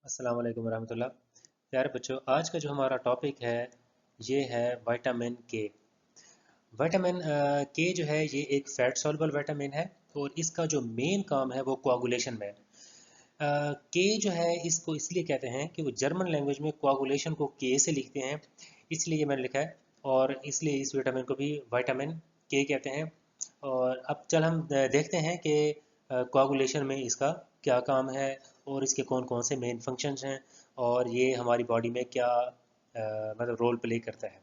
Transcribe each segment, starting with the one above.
अस्सलाम वालेकुम रहमतुल्लाह। प्यारे बच्चों, आज का जो हमारा टॉपिक है ये है विटामिन के। विटामिन के जो है ये एक फैट सॉल्युबल विटामिन है और इसका जो मेन काम है वो कोआगुलेशन में है। के जो है इसको इसलिए कहते हैं कि वो जर्मन लैंग्वेज में कोआगुलेशन को के से लिखते हैं, इसलिए ये मैंने लिखा है। और इसलिए इस विटामिन को भी विटामिन के कहते हैं। और अब चल हम देखते हैं कि कोआगुलेशन में इसका क्या काम है और इसके कौन कौन से मेन फंक्शंस हैं और ये हमारी बॉडी में क्या मतलब रोल प्ले करता है।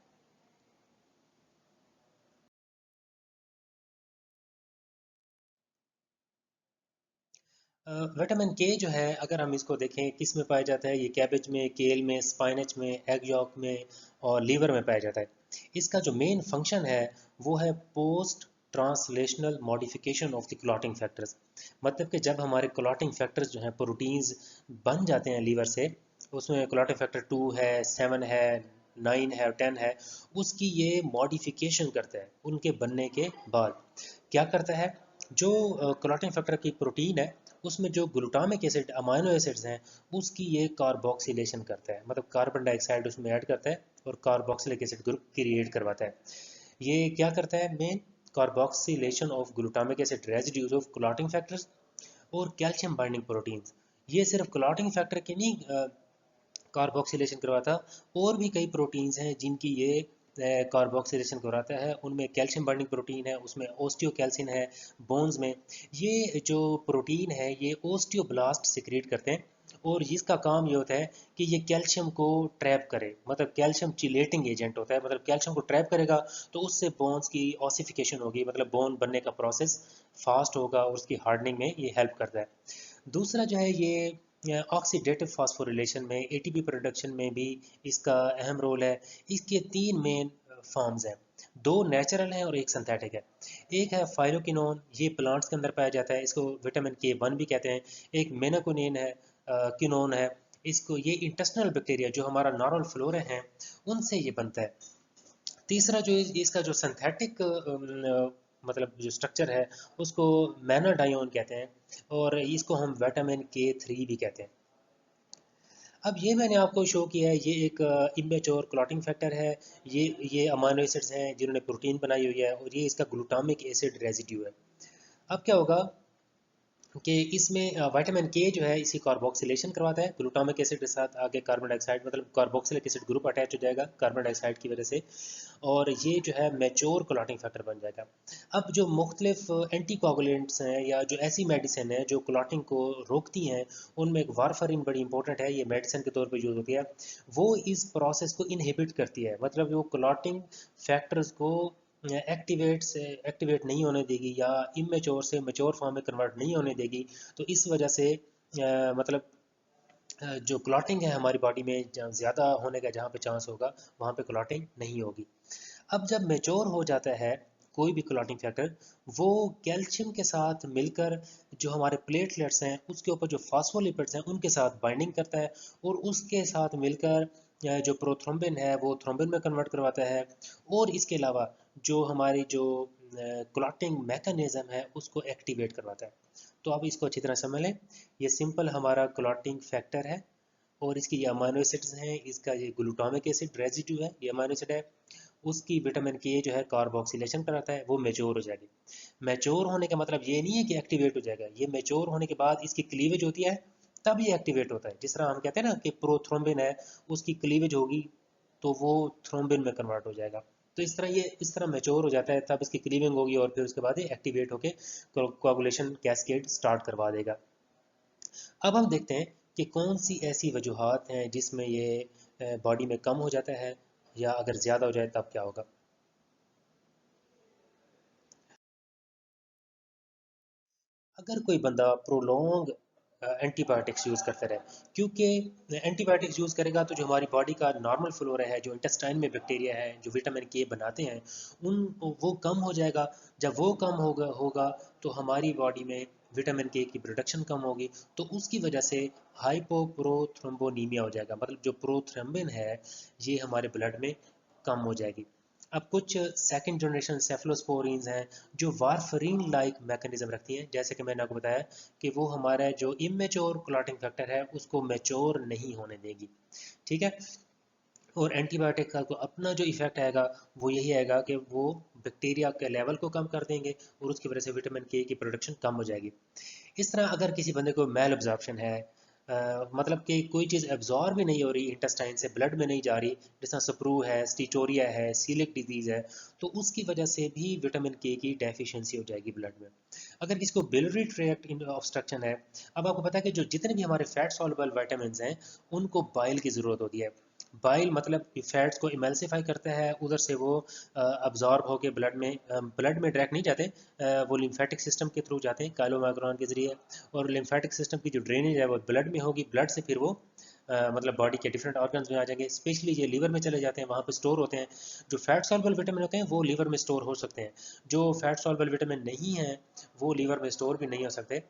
विटामिन के जो है अगर हम इसको देखें किस में पाया जाता है, ये कैबेज में, केल में, स्पाइनच में, एग यॉक में और लीवर में पाया जाता है। इसका जो मेन फंक्शन है वो है post translational modification of the clotting factors. मतलब कि जब हमारे क्लॉटिंग फैक्टर्स जो हैं प्रोटीन्स बन जाते हैं लीवर से, उसमें क्लॉटिंग फैक्टर 2 है, 7 है, 9 है और 10 है, उसकी ये मॉडिफिकेशन करता है। उनके बनने के बाद क्या करता है, जो क्लॉटिंग फैक्टर की प्रोटीन है उसमें जो ग्लूटामिक एसिड अमाइनो एसिड्स हैं उसकी ये कार्बोक्सिलेशन करता है, मतलब कार्बन डाइऑक्साइड उसमें ऐड करता है और कार्बोक्सिलिक एसिड ग्रुप क्रिएट करवाता है। ये क्या करता है, main carboxylation of glutamic acid residues of clotting factors और कैल्शियम बाइंडिंग प्रोटीन्स। ये सिर्फ क्लॉटिंग फैक्टर के नहीं कार्बोक्सिलेशन करवाता, और भी कई प्रोटीन्स हैं जिनकी ये कार्बोक्सिलेशन करवाता है। उनमें कैल्शियम बाइंडिंग प्रोटीन है, उसमें ओस्टियोकैल्सिन है बोन्स में। ये जो प्रोटीन है ये ओस्टियोब्लास्ट सिक्रिएट करते हैं और इसका काम ये होता है कि ये कैल्शियम को ट्रैप करे, मतलब कैल्शियम चिलेटिंग एजेंट होता है। मतलब कैल्शियम को ट्रैप करेगा तो उससे बोन्स की ऑसिफिकेशन होगी, मतलब बोन बनने का प्रोसेस फास्ट होगा और उसकी हार्डनिंग में ये हेल्प करता है। दूसरा जो है ये ऑक्सीडेटिव फॉस्फोरिलेशन में, एटीपी प्रोडक्शन में भी इसका अहम रोल है। इसके तीन मेन फॉर्म्स हैं, दो नेचुरल हैं और एक सिंथेटिक है। एक है फाइलोकिनोन, ये प्लांट्स के अंदर पाया जाता है, इसको विटामिन के वन भी कहते हैं। एक मेनाकोनिन है, किनोन है, इसको ये इंटेस्टिनल बैक्टीरिया जो हमारा नॉर्मल फ्लोरा है उनसे ये बनता है। तीसरा जो इसका जो सिंथेटिक मतलब जो स्ट्रक्चर है उसको मैनाडायोन कहते हैं और इसको हम विटामिन के थ्री भी कहते हैं। अब ये मैंने आपको शो किया है, ये एक इमेच्योर क्लॉटिंग फैक्टर है। ये अमाइनो एसिड्स हैं जिन्होंने प्रोटीन बनाई हुई है और ये इसका ग्लूटामिक एसिड रेजिड्यू है। अब क्या होगा कि इसमें विटामिन के जो है इसी कार्बोक्सिलेशन करवाता है ग्लूटामिक एसिड के साथ, आगे कार्बन डाइऑक्साइड मतलब कार्बोक्सिलिक एसिड ग्रुप अटैच हो जाएगा कार्बन डाइऑक्साइड की वजह से, और ये जो है मैच्योर क्लॉटिंग फैक्टर बन जाएगा। अब जो मुख्तलिफ एंटीकोगुलेंट्स हैं या जो ऐसी मेडिसिन है जो क्लॉटिंग को रोकती हैं, उनमें एक वारफारिन बड़ी इंपॉर्टेंट है, ये मेडिसिन के तौर पे यूज़ होती है। वो इस प्रोसेस को इनहिबिट करती है, मतलब वो क्लॉटिंग फैक्टर्स को एक्टिवेट नहीं होने देगी या इमेच्योर से मैच्योर फॉर्म में कन्वर्ट नहीं होने देगी। तो इस वजह से मतलब जो क्लॉटिंग है हमारी बॉडी में ज़्यादा होने का जहाँ पे चांस होगा वहाँ पे क्लॉटिंग नहीं होगी। अब जब मेच्योर हो जाता है कोई भी क्लॉटिंग फैक्टर, वो कैल्शियम के साथ मिलकर जो हमारे प्लेटलेट्स हैं उसके ऊपर जो फास्फोलिपिड्स हैं उनके साथ बाइंडिंग करता है और उसके साथ मिलकर जो प्रोथ्रोम्बिन है वो थ्रोम्बिन में कन्वर्ट करवाता है। और इसके अलावा जो हमारी जो क्लॉटिंग मैकेनिज्म है उसको एक्टिवेट करवाता है। तो अब इसको अच्छी तरह समझ लें, ये सिंपल हमारा क्लॉटिंग फैक्टर है और इसकी ये अमाइनो एसिड्स हैं, इसका ये ग्लूटामिक एसिड रेजिड्यू है, ये अमाइनो एसिड है। उसकी विटामिन के जो है कार्बोक्सिलेशन कराता है, वो मेच्योर हो जाएगी। मेच्योर होने का मतलब ये नहीं है कि एक्टिवेट हो जाएगा, ये मेच्योर होने के बाद इसकी क्लीवेज होती है तब ये एक्टिवेट होता है। जिस तरह हम कहते हैं ना कि प्रोथ्रोम्बिन है, उसकी क्लीवेज होगी तो वो थ्रोम्बिन में कन्वर्ट हो जाएगा। तो इस तरह ये इस तरह मेच्योर हो जाता है, तब इसकी क्लीविंग होगी और फिर उसके बाद ये एक्टिवेट होकर कोआगुलेशन कैस्केड स्टार्ट करवा देगा। अब हम देखते हैं कि कौन सी ऐसी वजूहात हैं जिसमें ये बॉडी में कम हो जाता है या अगर ज़्यादा हो जाए तब क्या होगा। अगर कोई बंदा प्रोलॉन्ग एंटीबायोटिक्स यूज़ करता रहे, क्योंकि एंटीबायोटिक्स यूज़ करेगा तो जो हमारी बॉडी का नॉर्मल फ्लोरा है, जो इंटेस्टाइन में बैक्टीरिया है जो विटामिन के बनाते हैं, उन वो कम हो जाएगा। जब वो कम होगा तो हमारी बॉडी में विटामिन के की प्रोडक्शन कम होगी, तो उसकी वजह से हाइपोप्रोथ्रोम्बोनीमिया हो जाएगा, मतलब जो प्रोथ्रम्बिन है ये हमारे ब्लड में कम हो जाएगी। अब कुछ सेकंड जनरेशन सेफलोस्पोरीन्स हैं जो वारफरीन लाइक मैकेनिज्म रखती हैं, जैसे कि मैंने आपको बताया कि वो हमारा जो इमेच्योर क्लॉटिंग फैक्टर है उसको मैच्योर नहीं होने देगी। ठीक है। और एंटीबायोटिक का तो अपना जो इफेक्ट आएगा वो यही आएगा कि वो बैक्टीरिया के लेवल को कम कर देंगे और उसकी वजह से विटामिन के की प्रोडक्शन कम हो जाएगी। इस तरह अगर किसी बंदे को मेल एब्जॉर्प्शन है, मतलब कि कोई चीज़ एब्जॉर्ब भी नहीं हो रही इंटेस्टाइन से, ब्लड में नहीं जा रही, जैसा सप्रू है, स्टीचोरिया है, सीलिक डिजीज़ है, तो उसकी वजह से भी विटामिन के की डेफिशिएंसी हो जाएगी ब्लड में। अगर किसी को बिलियरी ट्रैक्ट ऑब्स्ट्रक्शन है, अब आपको पता है कि जो जितने भी हमारे फैट सॉल्युबल विटामिन हैं उनको बाइल की ज़रूरत होती है। बाइल मतलब कि फैट्स को इमल्सिफाई करता है, उधर से वो अब्जॉर्ब होके ब्लड में डायरेक्ट नहीं जाते, वो लिम्फेटिक सिस्टम के थ्रू जाते हैं काइलोमाइग्रेन के जरिए, और लिम्फेटिक सिस्टम की जो ड्रेनेज है वो ब्लड में होगी, ब्लड से फिर वो मतलब बॉडी के डिफरेंट ऑर्गन्स में आ जाएंगे, स्पेशली ये लीवर में चले जाते हैं, वहाँ पे स्टोर होते हैं। जो फैट सॉल्युबल विटामिन होते हैं वो लीवर में स्टोर हो सकते हैं, जो फैट सॉल्युबल विटामिन नहीं है वो लीवर में स्टोर भी नहीं हो सकते।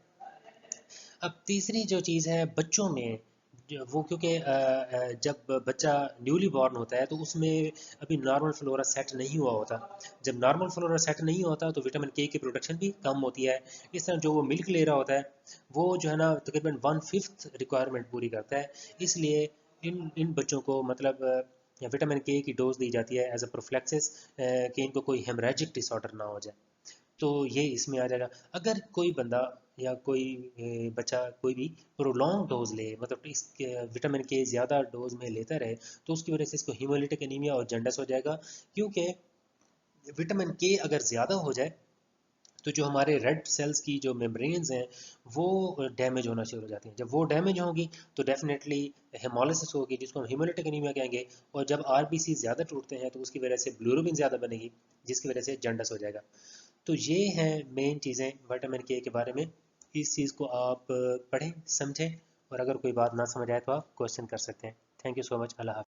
अब तीसरी जो चीज़ है बच्चों में, वो क्योंकि जब बच्चा न्यूली बॉर्न होता है तो उसमें अभी नॉर्मल फ्लोरा सेट नहीं हुआ होता। जब नॉर्मल फ्लोरा सेट नहीं होता तो विटामिन के की प्रोडक्शन भी कम होती है। इस तरह जो वो मिल्क ले रहा होता है वो जो है ना तकरीबन 1/5 रिक्वायरमेंट पूरी करता है। इसलिए इन इन बच्चों को मतलब विटामिन के की डोज दी जाती है एज अ प्रोफिलैक्सिस, कि इनको कोई हेमरेजिक डिसऑर्डर ना हो जाए। तो ये इसमें आ जाएगा। अगर कोई बंदा या कोई बच्चा कोई भी प्रोलॉन्ग डोज ले, मतलब इस विटामिन के ज़्यादा डोज में लेता रहे, तो उसकी वजह से इसको हीमोलिटिक एनीमिया और जंडस हो जाएगा। क्योंकि विटामिन के अगर ज़्यादा हो जाए तो जो हमारे रेड सेल्स की जो मेम्ब्रेन्स हैं वो डैमेज होना शुरू हो जाती हैं। जब वो डैमेज होंगी तो डेफिनेटली हेमोलिसिस होगी, जिसको हम हीमोलिटिक एनीमिया कहेंगे। और जब आरबीसी ज़्यादा टूटते हैं तो उसकी वजह से ब्लूरोबिन ज़्यादा बनेगी, जिसकी वजह से जंडस हो जाएगा। तो ये हैं मेन चीज़ें विटामिन के बारे में। इस चीज़ को आप पढ़ें समझें, और अगर कोई बात ना समझ आए तो आप क्वेश्चन कर सकते हैं। Thank you so much. अल्लाह हाफ़िज़।